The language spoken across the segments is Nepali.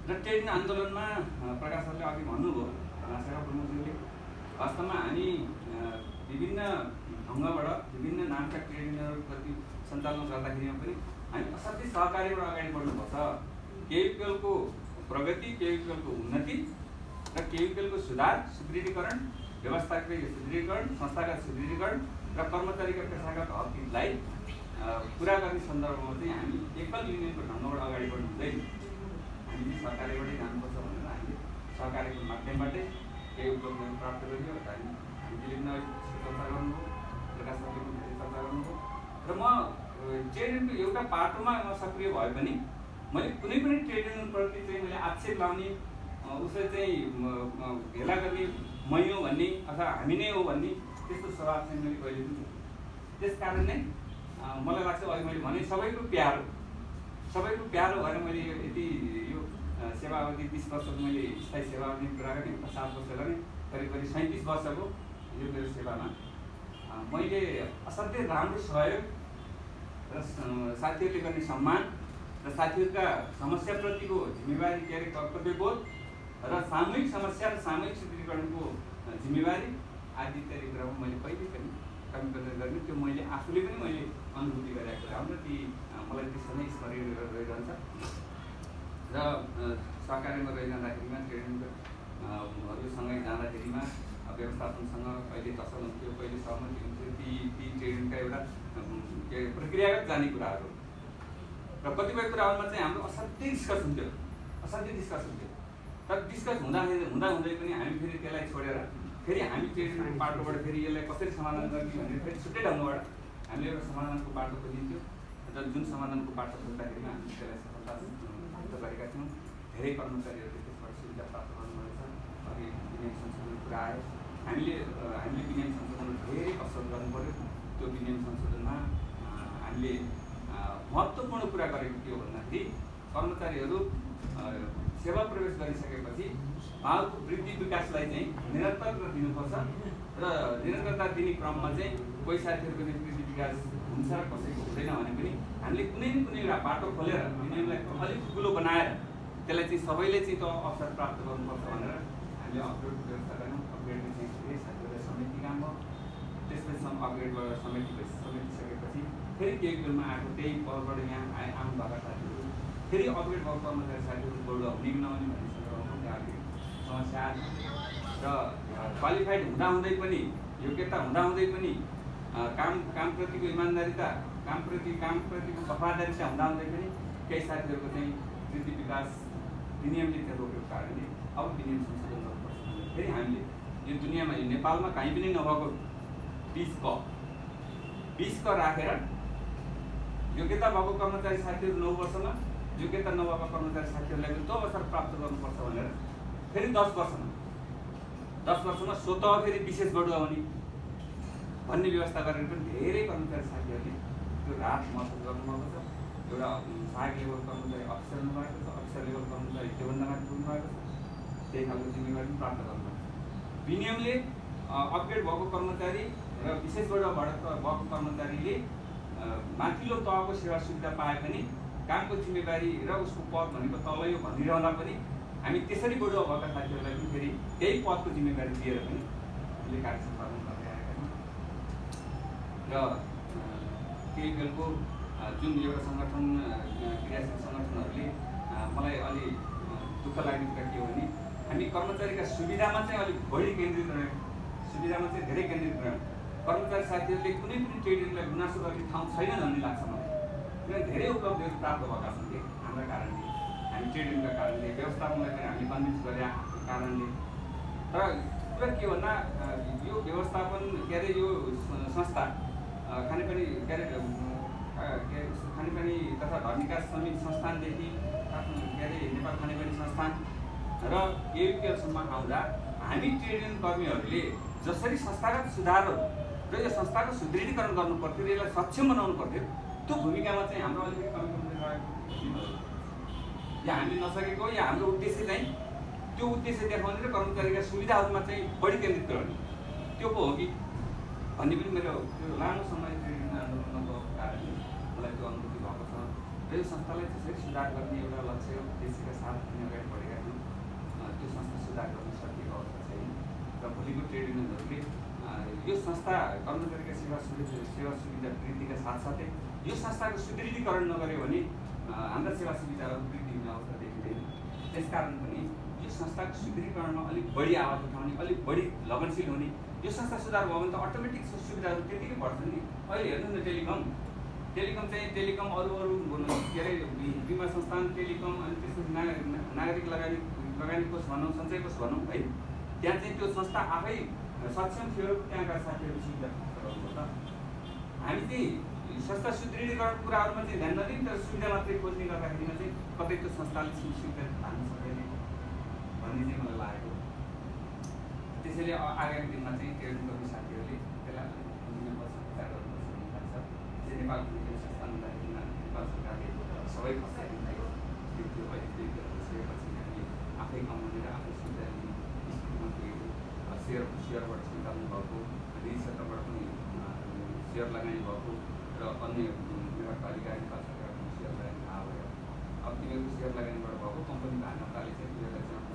र ट्रेड युनियन आन्दोलनमा प्रकाश सरले अघि भन्नुभयो, महासेवा प्रमुखज्यूले, वास्तवमा हामी विभिन्न ढङ्गबाट विभिन्न नामका ट्रेड युनियनहरू प्रति सञ्चालन गर्दाखेरिमा पनि हामी असाध्यै सहकारीबाट अगाडि बढ्नुपर्छ। केयुपिएलको प्रगति, केयुपिएलको उन्नति र केयुपिएलको सुधार, सुदृढीकरण, व्यवस्थाकीय सुदृढीकरण, संस्थागत सुदृढीकरण र कर्मचारीका पेशागत हक हितलाई पुरा गर्ने सन्दर्भमा चाहिँ हामी एकल युनियनको ढङ्गबाट अगाडि बढ्नु हुँदैन। हामीले सहकारीबाटै जानुपर्छ भनेर हामीले सहकारीको माध्यमबाटै केही उपलब्धिहरू प्राप्त गरियो। हामीले पनि चर्चा गर्नुभयो, प्रकाश सरले पनि चर्चा गर्नुभयो र म ट्रेड युनियनको एउटा पाटोमा म सक्रिय भए पनि मैले कुनै पनि ट्रेड युनियनप्रति चाहिँ मैले आक्षेप लाउने, उसले चाहिँ हेला गर्ने, मै हो भन्ने अथवा हामी नै हो भन्ने त्यस्तो स्वभाव चाहिँ मैले कहिले पनि त्यस कारण नै मलाई लाग्छ अघि मैले भने सबैको प्यारो भएर मैले यति यो सेवा अवधि 30 वर्षको मैले स्थायी सेवा अवधि पुरा गरेँ। 7 वर्ष गरेँ, करिब 37 वर्षको यो मेरो सेवामा मैले असाध्यै राम्रो सहयोग र साथीहरूले गर्ने सम्मान र साथीहरूका समस्याप्रतिको जिम्मेवारी के अरे कर्तव्यबोध र सामूहिक समस्या र सामूहिक सुदृढीकरणको जिम्मेवारी आदि इत्यादि कुरामा मैले कहिले पनि कमी प्रदर्शन गर्ने, त्यो मैले आफूले पनि मैले अनुभूति गरेको कुरा हो र ती मलाई त्यसो नै स्मरण रहिरहन्छ। र सहकारीमा रहिरहँदाखेरिमा ट्रेड युनियनहरूसँगै जाँदाखेरिमा व्यवस्थापनसँग कहिले तसल हुन्थ्यो, कहिले सहमति हुन्थ्यो, ती ट्रेड युनियनका एउटा प्रक्रियागत जाने कुराहरू र कतिपय कुराहरूमा चाहिँ हाम्रो असाध्यै डिस्कस हुन्थ्यो। तर डिस्कस हुँदै पनि हामी फेरि त्यसलाई छोडेर फेरि हामी ट्रेड युनियनको बाटोबाट फेरि यसलाई कसरी समाधान गर्ने भनेर फेरि छुट्टै ढङ्गबाट हामीले एउटा समाधानको बाटो खोजिन्थ्यो र जुन समाधानको बाटो खोज्दाखेरिमा हामीले त्यसलाई सफलता प्राप्त गरेका थियौँ। धेरै कर्मचारीहरूले त्यसबाट सुविधा प्राप्त गर्नुभएछ। अघि विनियम संशोधनको कुरा आयो, हामीले विनियम संशोधनमा धेरै कसरत गर्नु पऱ्यो। त्यो विनियम संशोधनमा हामीले महत्त्वपूर्ण कुरा गरेको के हो भन्दाखेरि कर्मचारीहरू सेवा प्रवेश गरिसकेपछि उहाँको वृद्धि विकासलाई चाहिँ निरन्तरता दिनुपर्छ र निरन्तरता दिने क्रममा चाहिँ कोही साथीहरूको चाहिँ वृद्धि विकास हुन्छ र कसैको हुँदैन भने पनि हामीले कुनै न कुनै एउटा बाटो खोलेर विनियमलाई अलिक ठुलो बनाएर त्यसलाई चाहिँ सबैले चाहिँ त्यो अवसर प्राप्त गर्नुपर्छ भनेर हामीले अपग्रेड व्यवस्था गऱ्यौँ। अपग्रेडमा चाहिँ धेरै साथीहरूलाई समेट्ने काम भयो। त्यसपछि अपग्रेडबाट समेटिसकेपछि फेरि केयुपिएलमा आएको त्यही पदबाट यहाँ आउनुभएका साथीहरू फेरि अपग्रेड भएको कर्मचारी साथीहरू बढुवा हुने कि नहुने भन्ने सन्दर्भमा त्यहाँ समस्या आयो र क्वालिफाइड हुँदाहुँदै पनि, योग्यता हुँदाहुँदै पनि कामप्रतिको इमान्दारिता, कामप्रतिको वफादारिता हुँदाहुँदै पनि केही साथीहरूको चाहिँ वृद्धि विकास विनियमले त्यो रोकेको कारणले अब विनियम संशोधन गर्नुपर्छ। फेरि हामीले यो दुनियाँमा यो नेपालमा कहीँ पनि नभएको 20 क राखेर योग्यता भएको कर्मचारी साथीहरू 9 वर्षमा, योग्यता नभएको कर्मचारी साथीहरूलाई पनि त्यो अवसर प्राप्त गर्नुपर्छ भनेर फेरि 10 वर्षमा स्वतः फेरि विशेष बढुवा हुने भन्ने व्यवस्था गरेर पनि धेरै कर्मचारी साथीहरूले त्यो राहत महसुस गर्नुभएको छ। एउटा सहायक लेभल कर्मचारी अफिसर हुनुभएको छ, अफिसर लेभल कर्मचारी त्योभन्दा माथि पुग्नुभएको छ, त्यही खालको जिम्मेवारी पनि प्राप्त गर्नुभएको छ। विनियमले अपग्रेड भएको कर्मचारी र विशेष बढुवा भएको कर्मचारीले माथिल्लो तहको सेवा सुविधा पाए पनि कामको जिम्मेवारी र उसको पद भनेको तल यो भनिरहँदा पनि हामी त्यसरी बढुवा भएका साथीहरूलाई पनि फेरि त्यही पदको जिम्मेवारी दिएर पनि हामीले कार्य सम्पादन गर्दै आएका छौँ। र केयुपिएलको जुन एउटा सङ्गठन क्रियाशील सङ्गठनहरूले मलाई अलि दुःख लाग्ने कुरा के हो भने हामी कर्मचारीका सुविधामा चाहिँ अलिक बढी केन्द्रित रह्यौँ, सुविधामा चाहिँ धेरै केन्द्रित रह्यौँ। कर्मचारी साथीहरूले कुनै पनि ट्रेड युनियनलाई गुनासो गर्ने ठाउँ छैन भन्ने लाग्छ मलाई, किनभने धेरै उपलब्धिहरू प्राप्त भएका छन् कि हाम्रा कारणले, हामी ट्रेड युनियनका कारणले, व्यवस्थापनलाई पनि हामीले कन्भिन्स गरेको कारणले। तर कुरा के भन्दा यो व्यवस्थापन के अरे यो संस्था खानेपानी तथा घर विकास समिति संस्थानदेखि के अरे नेपाल खानेपानी संस्थान र केयुपिएलसम्म आउँदा हामी ट्रेड युनियन कर्मीहरूले जसरी संस्थागत सुधारहरू र यो संस्थाको सुदृढीकरण गर्नु पर्थ्यो र यसलाई सक्षम बनाउनु पर्थ्यो, त्यो भूमिकामा चाहिँ हाम्रो अलिकति कमी रहेको या हामीले नसकेको या हाम्रो उद्देश्य चाहिँ त्यो उद्देश्य देखाउने र कर्मचारीका सुविधाहरूमा चाहिँ बढी केन्द्रित गर्ने त्यो पो हो कि भन्ने पनि मेरो त्यो लामो समय ट्रेड युनियन आन्दोलनमा गएको कारणले मलाई त्यो अनुभूति भएको छ। यो संस्थालाई त्यसरी सुधार गर्ने एउटा लक्ष्य उद्देश्यका साथ हामी अगाडि बढेका छौँ। त्यो संस्था सुधार गर्न सकिएको अवस्था छैन र भोलिको ट्रेड युनियनहरूले यो संस्था कर्मचारीका सेवा सुविधा वृद्धिका साथसाथै यो संस्थाको सुदृढीकरण नगर्यो भने हाम्रा सेवा सुविधाहरू वृद्धि हुने अवस्था देखिँदैन। त्यसकारण पनि यो संस्थाको सुदृढीकरणमा अलिक बढी आवाज उठाउने, अलिक बढी लगनशील हुने। यो संस्था सुधार भयो भने त अटोमेटिक सुविधाहरू त्यतिकै बढ्छन् नि। अहिले हेर्नु न टेलिकम अरू के अरे बिमा संस्थान टेलिकम अनि त्यसपछि नागरिक लगानी कोष भनौँ, सञ्चय कोष भनौँ है, त्यहाँ चाहिँ त्यो संस्था आफै सक्षम थियो त्यहाँका साथीहरू सुविधा गराउनु त। हामी चाहिँ संस्था सुदृढीकरण कुराहरूमा चाहिँ ध्यान नदिउँ, तर सुविधा मात्रै खोज्ने गर्दाखेरिमा चाहिँ कतै त्यो संस्थाले सुविधा हाल्न सक्दैन भन्ने चाहिँ मलाई लागेको। त्यसैले आगामी दिनमा चाहिँ ट्रेड गर्ने साथीहरूले त्यसलाई बुझ्नुपर्छ, विचार गर्नुपर्छ भन्ने लाग्छ। चाहिँ नेपाल पुलिस संस्थान हुँदाखेरिमा नेपाल सरकारले सबै खसाइ त्यो अहिले सकेपछि हामी आफै कमाउने र आफै सुविधा लिने स्थितिमा पुगेको। सेयरबाट निकाल्नु भएको, ऋण क्षेत्रबाट पनि सेयर लगानी भएको र अन्य नगरपालिका नेपाल सरकारको सेयर लगानी थाहा भयो। अब तिनीहरूको सेयर लगानीबाट भएको कम्पनीको हान्नताले चाहिँ तिनीहरूलाई चाहिँ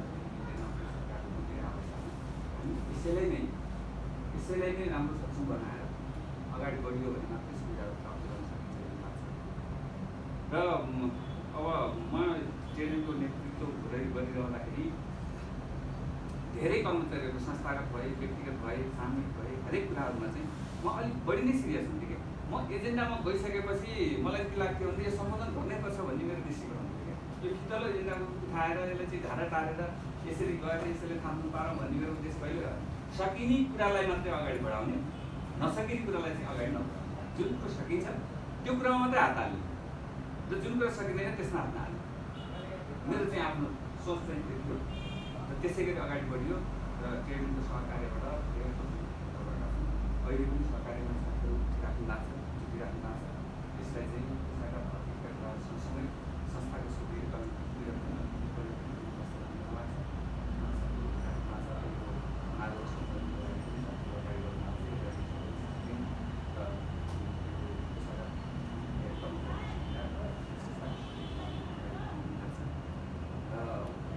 सरकारको पनि आवश्यक। यसैलाई नै राम्रो सक्षम बनाएर अगाडि बढियो भने मात्रै सुविधाहरू प्राप्त गर्न सकिन्छ भन्ने लाग्छ। र अब म ट्रेनिङको नेतृत्व गरिरहँदाखेरि धेरै कर्मचारीहरू संस्थागत भए, व्यक्तिगत भए, सामूहिक भए, हरेक कुराहरूमा चाहिँ म अलिक बढी नै सिरियस हुन्थेँ क्या। म एजेन्डामा गइसकेपछि मलाई के लाग्थ्यो भने यो सम्बोधन गर्नैपर्छ भन्ने मेरो दृष्टिकोण हुन्थ्यो क्या। यो फितलो एजेन्डाको उठाएर यसलाई चाहिँ धारा टारेर यसरी गएर यसरी थाम्नु पारौँ भन्ने मेरो उद्देश्य कहिले सकिने कुरालाई मात्रै अगाडि बढाउने, नसकिने कुरालाई चाहिँ अगाडि नबढाउने। जुन कुरो सकिन्छ त्यो कुरामा मात्रै हात हाल्ने र जुन कुरा सकिँदैन त्यसमा हात नहाल्ने। मेरो चाहिँ आफ्नो सोच चाहिँ त्यो थियो र त्यसै गरी अगाडि बढियो र ट्रेनिङको सहकार्यबाट अहिले पनि सहकार्यमा साथीहरू राख्नु लाग्छ, छुट्टिराख्नु लाग्छ। यसलाई चाहिँ सँगसँगै संस्थाको सुदृढीकरण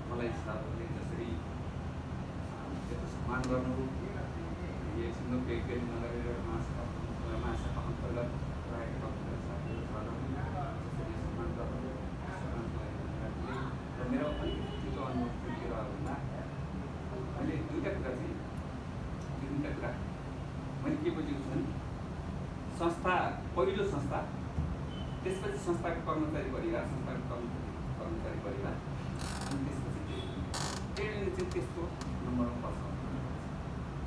मलाई साथीहरूले जसरी त्यस्तो सम्मान गर्नु, एकछिनको पेट नगरेर महासभा अन्तर्गत रहेका साथीहरू जसरी सम्मान गर्नु र मेरो अलिकति त्यो अनुभव के रह्यो भन्दा मैले दुईवटा कुरा मैले के बुझेको छु भने संस्था पहिलो संस्था, त्यसपछि संस्थाको कर्मचारी परिवार, संस्थाको कर्मचारी परिवार, अनि त्यसपछि ट्रेड युनियन चाहिँ त्यस्तो नम्बरमा पर्छ।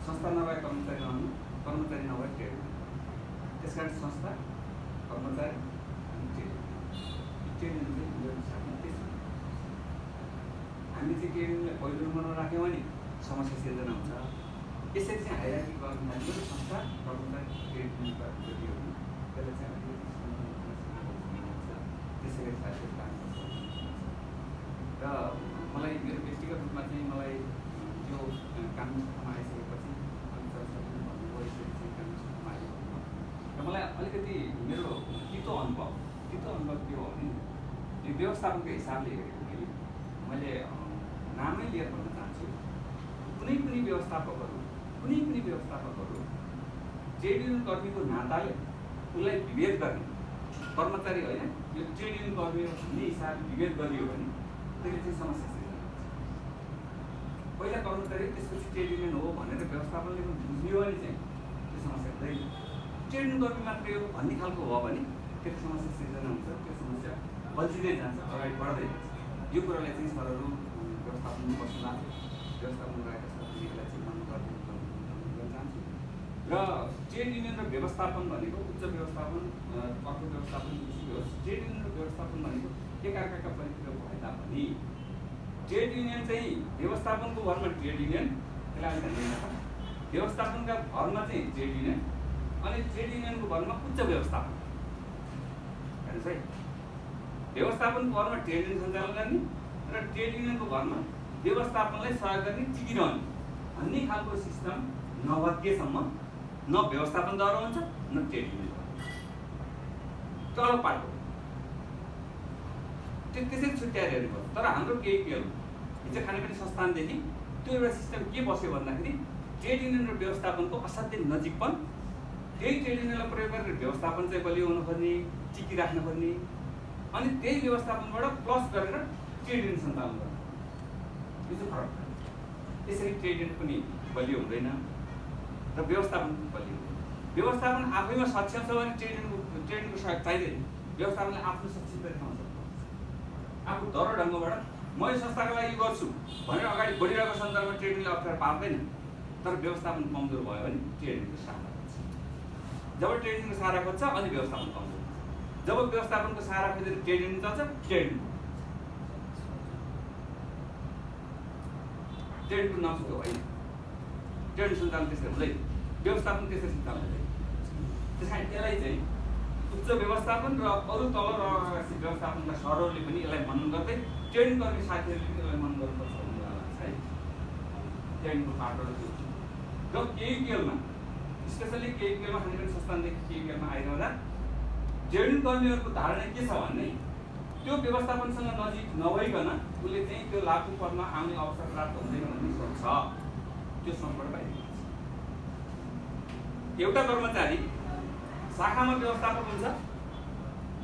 संस्था नभए कर्मचारी नहुनु, कर्मचारी नभए ट्रेड युनियन। त्यस कारण संस्था, कर्मचारी अनि ट्रेड युनियन चाहिँ साथमा त्यस्तो। हामी चाहिँ ट्रेड युनियनलाई पहिलो नम्बरमा राख्यौँ भने समस्या सिर्जना हुन्छ। यसरी चाहिँ हायरार्की गर्नु थाल्यो संस्था, कर्मचारी, ट्रेड युनियनका जति हो त्यसलाई चाहिँ त्यसै गरी साथीहरू काम गर्छ। र मलाई मेरो व्यक्तिगत रूपमा चाहिँ मलाई त्यो कानुन सभामा आइसकेपछि भन्नुभयो यसरी चाहिँ कानुन सभामा आयो र मलाई अलिकति मेरो तितो अनुभव के हो भने यो व्यवस्थापनको हिसाबले हेरेको मैले नामै लिएर भन्न चाहन्छु। कुनै पनि व्यवस्थापकहरू ट्रेड युनियन कर्मीको नाताले उसलाई विभेद गर्ने, कर्मचारी होइन यो ट्रेड युनियन कर्मी भन्ने हिसाबले विभेद गरियो भने त्यसले चाहिँ समस्या सृजना हुन्छ। पहिला कर्मचारी त्यसपछि ट्रेड युनियन हो भनेर व्यवस्थापनले पनि बुझ्यो भने चाहिँ त्यो समस्या हुँदैन। ट्रेड युनियन कर्मी मात्रै हो भन्ने खालको हो भने त्यो समस्या सृजना हुन्छ, त्यो समस्या बल्झिँदै जान्छ, अगाडि बढ्दै जान्छ। यो कुरालाई चाहिँ सरहरू व्यवस्थापन बस्नुमा व्यवस्थापन गरेका साथीहरूलाई चाहिँ मन गर्न चाहन्छु। र ट्रेड युनियन र व्यवस्थापन भनेको उच्च व्यवस्थापन, अर्को व्यवस्थापन ट्रेड युनियन र व्यवस्थापन भनेको एकअर्काका परिपूरक भए तापनि ट्रेड युनियन चाहिँ व्यवस्थापनको भरमा ट्रेड युनियन, त्यसलाई अलिक ध्यान दिनु, व्यवस्थापनका भरमा चाहिँ ट्रेड युनियन अनि ट्रेड युनियनको भरमा उच्च व्यवस्थापन। हेर्नुहोस् है, व्यवस्थापनको भरमा ट्रेड युनियन सञ्चालन गर्ने र ट्रेड युनियनको भरमा व्यवस्थापनलाई सहयोग गर्ने टिकिरहने भन्ने खालको सिस्टम नभएसम्म न व्यवस्थापनद्वारा हुन्छ न ट्रेड युनियन तल पाटो। त्यसरी छुट्याएर हेर्नुपर्छ। तर हाम्रो केइकेएल हिजो खानेपानी संस्थानदेखि त्यो एउटा सिस्टम के बस्यो भन्दाखेरि ट्रेड युनियन र व्यवस्थापनको असाध्यै नजिकपन, त्यही ट्रेड युनियनलाई प्रयोग गरेर व्यवस्थापन चाहिँ बलियो हुनुपर्ने, टिकिराख्नुपर्ने, अनि त्यही व्यवस्थापनबाट प्लस गरेर ट्रेड युनियन सञ्चालन गर्नु, यो चाहिँ फरक। त्यसरी ट्रेड युनियन पनि बलियो हुँदैन र व्यवस्थापन पनि बलियो हुँदैन। व्यवस्थापन आफैमा सक्षम छ भने ट्रेड युनियनको सहयोग चाहिँदैन। व्यवस्थापनले आफ्नो सक्षमता देखाउन सक्छ। आफू दह्रो ढङ्गबाट म यो संस्थाको लागि गर्छु भनेर अगाडि बढिरहेको सन्दर्भमा ट्रेड युनियनले अप्ठ्यारो पार्दैन। तर व्यवस्थापन कमजोर भयो भने ट्रेड युनियनको सहारा खोज्छ। जब ट्रेड युनियनको सहारा खोज्छ अनि व्यवस्थापन कमजोर हुन्छ। जब व्यवस्थापनको सहारा खोजेर ट्रेड युनियन चल्छ, ट्रेड युनियन नचुक्यो होइन। ट्रेड युनियन सञ्चालन त्यसरी हुँदैन, व्यवस्थापन त्यसरी सञ्चालन हुँदैन। त्यस कारण यसलाई चाहिँ उच्च व्यवस्थापन र अरू तल रहेका व्यवस्थापनका सरहरूले पनि यसलाई मनन गर्दै ट्रेड युनियन गर्ने साथीहरूले पनि यसलाई मनन गर्नुपर्छ भन्ने मलाई लाग्छ है। ट्रेड युनियनको पाटोहरू र केइकेएलमा, स्पेसल्ली केइकेएलमा खानेपानी संस्थानदेखि केइकेएलमा आइरहँदा ट्रेड युनियन कर्मीहरूको धारणा के छ भने त्यो व्यवस्थापनसँग नजिक नभइकन उसले चाहिँ त्यो लागू पदमा आउने अवसर प्राप्त हुँदैन भन्ने सोच छ। त्यो सोचबाट बाहिर आउँछ। एउटा कर्मचारी शाखामा व्यवस्थापक हुन्छ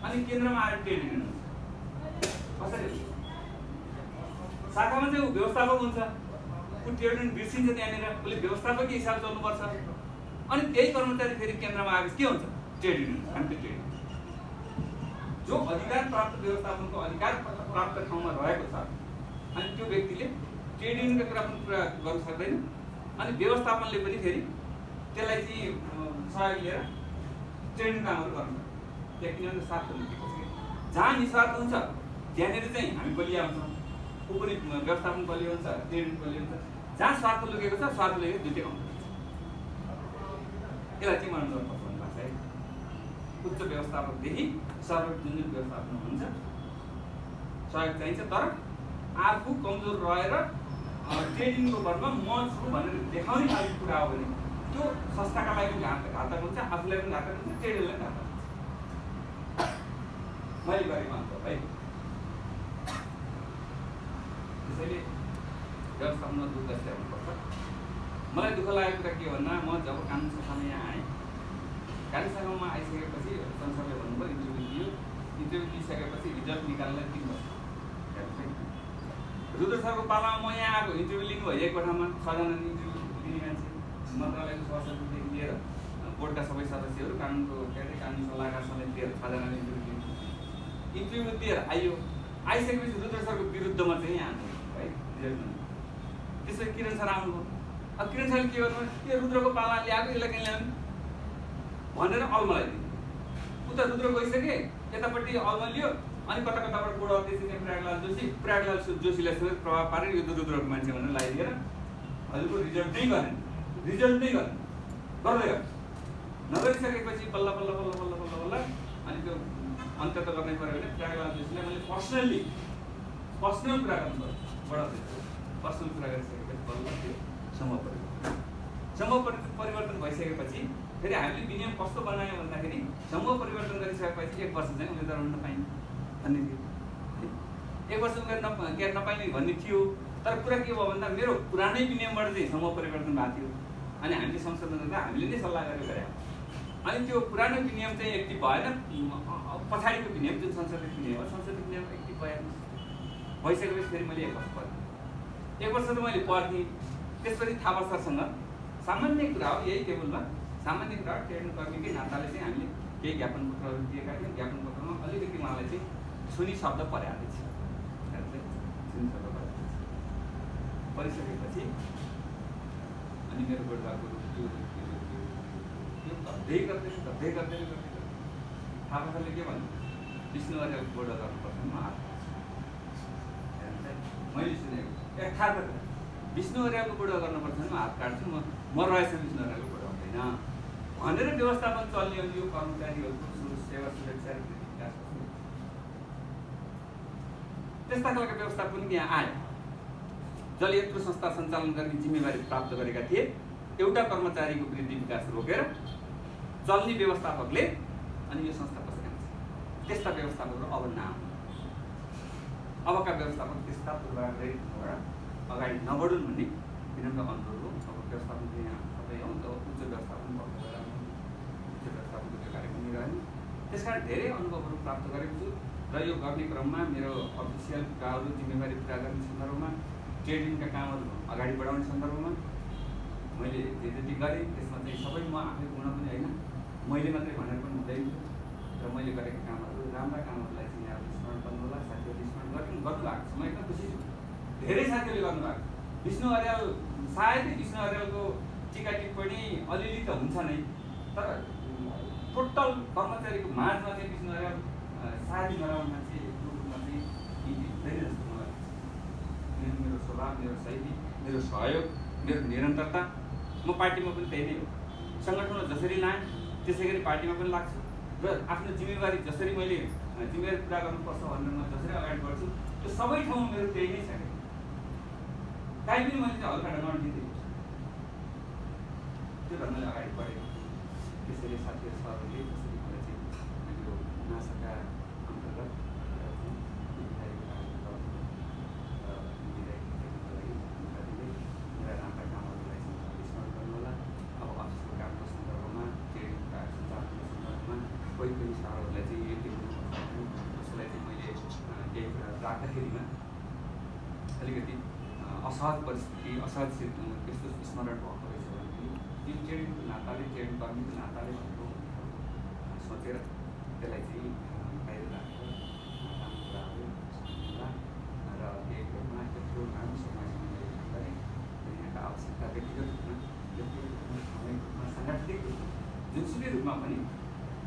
अनि केन्द्रमा आएर ट्रेड युनियन हुन्छ। कसरी? शाखामा चाहिँ ऊ व्यवस्थापक हुन्छ, ऊ ट्रेड युनियन बिर्सिन्छ, त्यहाँनिर उसले व्यवस्थापकीय हिसाब चल्नुपर्छ। अनि त्यही कर्मचारी फेरि केन्द्रमा आएपछि के हुन्छ? Trade union. हामी त्यो ट्रेड युनियन जो अधिकार प्राप्त व्यवस्थापनको अधिकार प्राप्त ठाउँमा रहेको छ अनि त्यो व्यक्तिले ट्रेड युनियनको कुरा पनि पुरा गर्न सक्दैन। अनि व्यवस्थापनले पनि फेरि त्यसलाई चाहिँ सहयोग लिएर ट्रेड युनियन कामहरू गर्नु सक्छ। त्यहाँ किनभने स्वार्थ लुकेको छ। जहाँ निस्वार्थ हुन्छ त्यहाँनिर चाहिँ हामी बलिया हुन्छौँ, ऊ पनि व्यवस्थापन बलियो हुन्छ, ट्रेड युनियन बलियो हुन्छ। जहाँ स्वार्थ लुकेको छ, स्वार्थ लुकेको दुइटै आउँछ। यसलाई चाहिँ मनन गर्नुपर्छ भन्ने लाग्छ है। उच्च व्यवस्थापकदेखि सर्वोच्च जुन जुन व्यवस्थापन हुन्छ सहयोग चाहिन्छ। तर आफू कमजोर रहेर ट्रेड युनियनको पदमा म छु भनेर देखाउने खालको कुरा हो भने त्यो संस्थाका लागि पनि घातक हुन्छ, आफूलाई पनि घातक हुन्छ, ट्रेड युनियनलाई घातक हुन्छ। मैले गरेको अनुभव है। त्यसैले व्यवस्थापनमा दूरदर्शी हुनुपर्छ। मलाई दुःख लागेको कुरा के भन्दा म जब कानुन शाखामा यहाँ आएँ, कानुन शाखामा आइसकेपछि संसदले भन्नुभयो इन्टरभ्यू दियो। इन्टरभ्यू दिइसकेपछि रिजल्ट निकाल्नलाई 3 वर्ष। रुद्र सरको पालामा म यहाँ आएको, इन्टरभ्यू लिनुभयो एक कोठामा 6 जना इन्टरभ्यू लिने मान्छे, मन्त्रालयको सहसचिवदेखि लिएर बोर्डका सबै सदस्यहरू, कानुनको कानुन सल्लाहकार समेत लिएर 6 जनाले इन्टरभ्यू दिएर आइयो। आइसकेपछि रुद्र सरको विरुद्धमा चाहिँ यहाँ आउनु है रिजल्ट। त्यसपछि किरण सर आउनुभयो। अब किरण सरले के गर्नु? यो रुद्रको पाला ल्याएको, यसलाई कहीँ ल्याउनु भनेर अल्मलाइदियो। उता रुद्र गइसके, यतापट्टि अल्मा लियो। अनि कता कताबाट बोर्ड अध्यक्ष चाहिँ प्रयागलाल जोशीलाई समेत प्रभाव पारेर यो रुद्रको मान्छे भनेर लगाइदिएर हजुरको रिजल्ट नै गर्ने गर्दै गयो। नगरिसकेपछि बल्ल बल्ल बल्ल बल्ल बल्ल बल्ल अनि त्यो अन्त्य त गर्नै पऱ्यो भने प्रयागलाल जोशीलाई मैले पर्सनल कुरा गर्नु पऱ्यो। बोर्ड अध्यक्ष पर्सनल कुरा गरिसकेपछि बल्ल त्यो समूह परिवर्तन भइसकेपछि फेरि हामीले विनियम कस्तो बनायो भन्दाखेरि समूह परिवर्तन गरिसकेपछि 1 वर्ष चाहिँ उम्मेदवार हुन नपाइने भन्ने थियो। 1 वर्ष उम्मेदवार नपाइने भन्ने थियो। तर कुरा के भयो भन्दा मेरो पुरानै विनियमबाट चाहिँ समूह परिवर्तन भएको थियो। अनि हामीले संशोधन गर्दा हामीले नै सल्लाह गरेर गरे। अनि त्यो पुरानो विनियम चाहिँ एक्टिभ भएन। पछाडिको विनियम जुन संशोधित विनियम हो, संशोधित विनियम एक्टिभ भएन। भइसकेपछि फेरि मैले 1 वर्ष पढेँ। 1 वर्ष त मैले पढ्थेँ। त्यसपछि थापा सरसँग सामान्य कुरा हो, यही टेबलमा सामान्य कुरा ट्रेड युनियन कर्मीकै नाताले चाहिँ हामीले केही ज्ञापन पत्रहरू दिएका थियौँ। ज्ञापन पत्रमा अलिकति उहाँलाई चाहिँ सुनी शब्द परेको थियो। सुनी शब्द परिसकेपछि अनि मेरो बोर्डको गर्दै थापा सरले के भन्नु? विष्णु अर्यालको बोर्ड गर्नुपर्छ। मैले सुनेको यथार्थ विष्णु अर्यालको बोर्ड गर्नुपर्छ भने म हात काट्छु, म रहेछ विष्णु अर्यालको बोर्ड हुँदैन भनेर व्यवस्थापन चल्ने हो। यो कर्मचारीहरूको सेवा सुरक्षा र विकास त्यस्ता खालका व्यवस्थापन यहाँ आयो जसले यत्रो संस्था सञ्चालन गर्ने जिम्मेवारी प्राप्त गरेका थिए। एउटा कर्मचारीको वृद्धि विकास रोकेर चल्ने व्यवस्थापकले अनि यो संस्था कसरी हुन्छ? त्यस्ता व्यवस्थापकहरू अब नाम अबका व्यवस्थापन त्यस्ता पूर्वाग्रही ढङ्गबाट अगाडि नबढुन् भन्ने विनम्र अनुरोध हो। अब व्यवस्थापन चाहिँ यहाँ सबै हो, त उच्च व्यवस्थापन भएको बेलामा उच्च व्यवस्थापनको त्यो कार्यक्रम निभाएन। त्यसकारण धेरै अनुभवहरू प्राप्त गरेको छु र यो गर्ने क्रममा मेरो अफिसियल कामहरू जिम्मेवारी पुरा गर्ने सन्दर्भमा, ट्रेड युनियनका कामहरू अगाडि बढाउने सन्दर्भमा मैले जे जति गरेँ त्यसमा चाहिँ सबै म आफै पूर्ण पनि होइन, मैले मात्रै भनेर पनि हुँदैन र मैले गरेका कामहरू राम्रा कामहरूलाई चाहिँ यहाँले स्मरण गर्नु होला, साथीहरूले स्मरण गर्नु भएको छ। म एकदम खुसी छु, धेरै साथीहरूले गर्नुभएको छ। विष्णु अर्याल सायदै विष्णु अर्यालको टिका टिप्पणी अलिअलि त हुन्छ नै, तर टोटल कर्मचारीको माझमा चाहिँ विष्णु अर्याल साथी गराउने मान्छेको रूपमा चाहिँ हुँदैन जस्तो मलाई लाग्छ। मेरो स्वभाव, मेरो शैली, मेरो सहयोग, मेरो निरन्तरता म पार्टीमा पनि त्यही नै हो। सङ्गठनमा जसरी लाएँ त्यसै गरी पार्टीमा पनि लाग्छु र आफ्नो जिम्मेवारी जसरी मैले जिम्मेवारी पुरा गर्नुपर्छ भनेर म जसरी अगाडि बढ्छु त्यो सबै ठाउँमा मेरो त्यही नै छ। काहीँ पनि मैले चाहिँ हल्का ढङ्गमा दिँदैन, त्यो ढङ्गले अगाडि बढेको। त्यसैले साथीहरू सरहरूले जसरी मलाई चाहिँ यो नासाका अन्तर्गत मेरा राम्रा कामहरूलाई चाहिँ स्मरण गर्नु होला। अब अफिसको कामको सन्दर्भमा, ट्रेनिङका सञ्चालनको सन्दर्भमा कोही कोही सरहरूलाई चाहिँ यो के उसलाई चाहिँ मैले केही कुरा राख्दाखेरिमा अलिकति असहज परिस्थिति, असहज त्यस्तो स्मरण भएको रहेछ भनेदेखि यो ट्रेनिङको नाताले, ट्रेनिङ कर्मीको नाताले भनेको सोचेर त्यसलाई चाहिँ बाहिर राखेर राम्रो कुराहरू होला र यही क्रममा यत्रो लामो समयसम्म गरेँ। यहाँका आवश्यकता व्यक्तिगत रूपमा, सामूहिक रूपमा, साङ्गठनिक रूपमा, जुनसुकै रूपमा पनि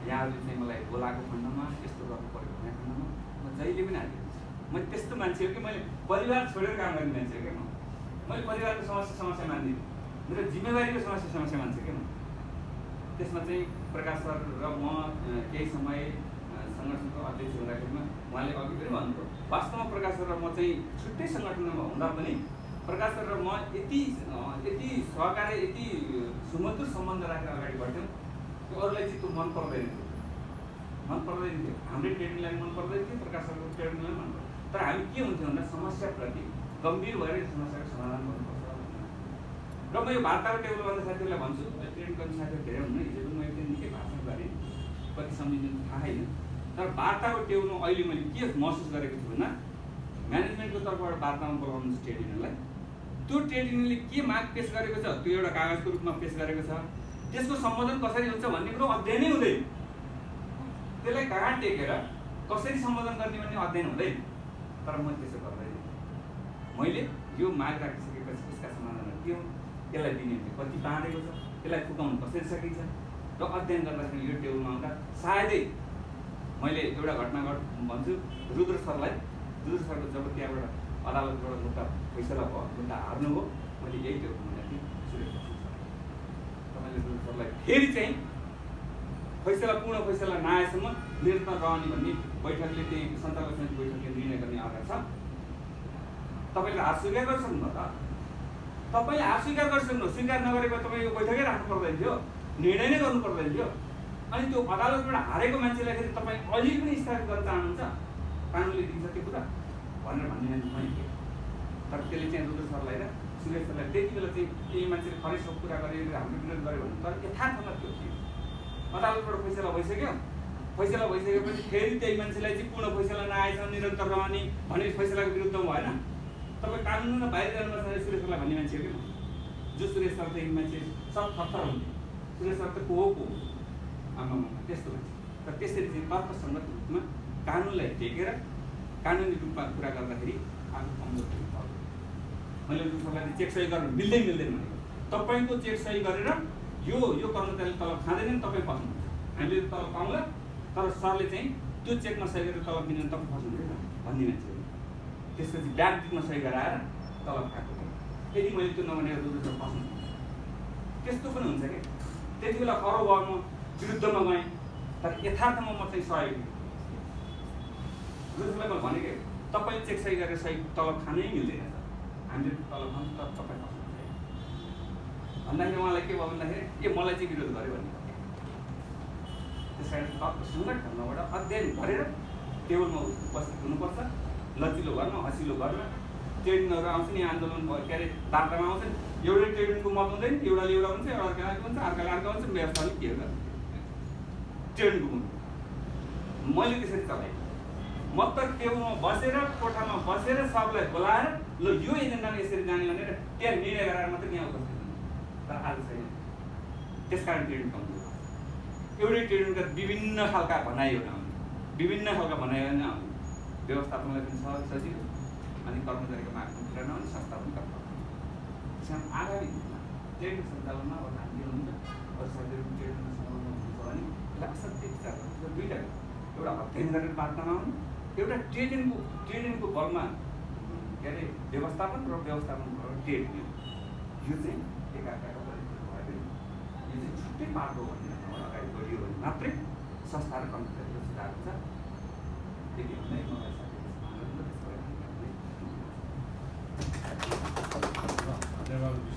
यहाँहरूले चाहिँ मलाई बोलाएको खण्डमा, यस्तो गर्नु पऱ्यो भन्ने खण्डमा म जहिले पनि हालिदिन्छु। म त्यस्तो मान्छे हो कि मैले परिवार छोडेर काम गर्ने मान्छे हो क्या मैले परिवारको समस्या मान्दिनँ, मेरो जिम्मेवारीको समस्या मान्छे क्या म। त्यसमा चाहिँ प्रकाश सर र म केही समय सङ्गठनको अध्यक्ष हुँदाखेरिमा उहाँले अघि पनि भन्नुभयो, वास्तवमा प्रकाश सर र म चाहिँ छुट्टै सङ्गठनमा हुँदा पनि प्रकाश सर र म यति सहकार्य, यति सुमधुर सम्बन्ध राखेर अगाडि बढ्थ्यौँ कि अरूलाई चाहिँ त्यो मन पर्दैन थियो। हाम्रै ट्रेनिङलाई मन पर्दैन थियो, प्रकाश सरको ट्रेनिङलाई मन पर्दैन। तर हामी के हुन्थ्यो भन्दा समस्याप्रति गम्भीर भएर समस्याको समाधान गर्नुपर्छ। र म यो वार्ताको टेबल भन्दा साथीहरूलाई भन्छु, ट्रेनिङ गर्ने साथीहरू धेरै हुन्न, हिजो पनि मैले निकै भाषण गरेँ, कति सम्झिनु थाहा छैन। तर वार्ताको टेबलमा अहिले मैले के महसुस गरेको छु भन्दा म्यानेजमेन्टको तर्फबाट वार्तामा बोलाउनु छ ट्रेड युनियनलाई। त्यो ट्रेड युनियनले के माग पेस गरेको छ, त्यो एउटा कागजको रूपमा पेस गरेको छ, त्यसको सम्बोधन कसरी हुन्छ भन्ने कुरो अध्ययनै हुँदैन। त्यसलाई कहाँ टेकेर कसरी सम्बोधन गर्ने भन्ने अध्ययन हुँदैन। तर म त्यसो गर्दैन। मैले यो माग राखिसकेपछि यसका समाधानहरू के हो, यसलाई दिने कति बाँडेको छ, यसलाई फुकाउनु कसरी सकिन्छ र अध्ययन गर्दाखेरि यो टेबलमा आउँदा सायदै मैले एउटा घटना भन्छु। रुद्र सरको जब त्यहाँबाट अदालतबाट मुद्दा फैसला भयो, मुद्दा हार्नुभयो, मैले यही टेबलमा थिएँ सुरेश तपाईँले रुद्र सरलाई फेरि चाहिँ पूर्ण फैसला नआएसम्म निरन्तर रहने भन्ने बैठकले, त्यही सञ्चालक समिति बैठकले निर्णय गर्ने आधार छ। तपाईँले हात स्वीकार गरिसक्नु भयो त, तपाईँले हात स्वीकार गरिसक्नु, स्वीकार नगरेको तपाईँ यो बैठकै राख्नु पर्दैन थियो, निर्णय नै गर्नु पर्दैन थियो। अनि त्यो अदालतबाट हारेको मान्छेलाई फेरि तपाईँ अलि पनि स्थापित गर्न चाहनुहुन्छ, कानुनले दिन्छ त्यो कुरा भनेर भन्ने मान्छे पनि थियो। तर त्यसले चाहिँ रुद्र सरलाई र सुरेश सरलाई त्यति बेला चाहिँ केही मान्छेले खरै सब कुरा गरेर हाम्रो विरोध गर्यो भने, तर यथार्थमा त्यो थियो। अदालतबाट फैसला भइसकेपछि फेरि त्यही मान्छेलाई चाहिँ पूर्ण फैसला नआएसम्म निरन्तर रहने भन्ने फैसलाको विरुद्धमा भएन। तपाईँ कानुन बाहिर जानुपर्छ सुरेश सरलाई भन्ने मान्छे हो कि जो सुरेश सर चाहिँ मान्छे सब थप्थर हुन्थ्यो। सुरेश सर त को हो आमामा त्यस्तो मान्छे। तर त्यसरी चाहिँ तर्कसङ्गत रूपमा कानुनलाई टेकेर कानुनी रूपमा कुरा गर्दाखेरि आफू कमजोर हुनु पर्यो। मैले रुद्र सरलाई चेक सही गर्नु मिल्दैन भनेको, तपाईँको चेक सही गरेर यो कर्मचारीले तलब खाँदैनन्, तपाईँ फस्नुहुन्छ, हामीले तलब पाउँला, तर सरले चाहिँ त्यो चेकमा सही गरेर तलब दिनु तपाईँ फस्नुहुँदैन भन्ने मान्छे हो। त्यसपछि ब्याङ्कमा सही गराएर तलब खाएको थियो। यदि मैले त्यो नभनेर रुद्र सर फस्नु त्यस्तो पनि हुन्छ क्या। त्यति बेला खरो भयो, म विरुद्धमा गएँ, तर यथार्थमा म चाहिँ सहयोग रुद्र सरलाई मैले भनेको तपाईँ चेक सही गरेर सही तलब खानै मिल्दैन, हामीले तलब खान्छ तर तपाईँ फस्नुहुन्छ भन्दाखेरि उहाँलाई के भयो भन्दाखेरि मलाई चाहिँ विरोध गर्यो भन्ने। त्यस कारण तर्कसङ्गत ढङ्गबाट अध्ययन गरेर टेबलमा उपस्थित हुनुपर्छ। लचिलो गर्न हसिलो गर्न ट्रेडिङहरू आउँछ नि आन्दोलन के अरे बार्तामा आउँछ नि एउटै ट्रेडिङको मत हुँदैन एउटाले एउटा हुन्छ अर्काले अर्को हुन्छ अर्काले अर्को हुन्छ व्यवस्थाले के गर्छ ट्रेडिङको मैले त्यसरी चलाएँ म त टेबलमा बसेर कोठामा बसेर सबलाई बोलाएर ल यो एजेन्डामा यसरी जाने भनेर त्यहाँ निर्णय गराएर मात्रै यहाँ उपस्थित हुनु तर आज छैन त्यसकारण ट्रेडिङ कमजोर एउटै ट्रेडिङका विभिन्न खालका भनाइहरू आउने विभिन्न खालका भनाइहरू नै आउने व्यवस्थापनलाई पनि सहज सजिलो अनि कर्मचारीको माग पनि पुरा नहुने संस्था पनि तर्फ आगामी दिनमा ट्रेडिङ सञ्चालनमा अब हामीले हुन्छ अरू साथीहरू पनि ट्रेडिङमा सञ्चालनमा हुन्छ भने यसलाई असाध्यै विचार गर्नु दुईवटा एउटा अध्ययन गरेर बार्ता नआउने एउटा ट्रेडिङको बलमा के अरे व्यवस्थापन र व्यवस्थापन ट्रेड यो चाहिँ एकाअर्काको परिवर्तन भयो भने यो चाहिँ छुट्टै पार्टो भनेर अगाडि बढियो भने मात्रै संस्था र कर्मचारीको सुधार हुन्छ त्यति भन्दै मलाई धन्यवाद।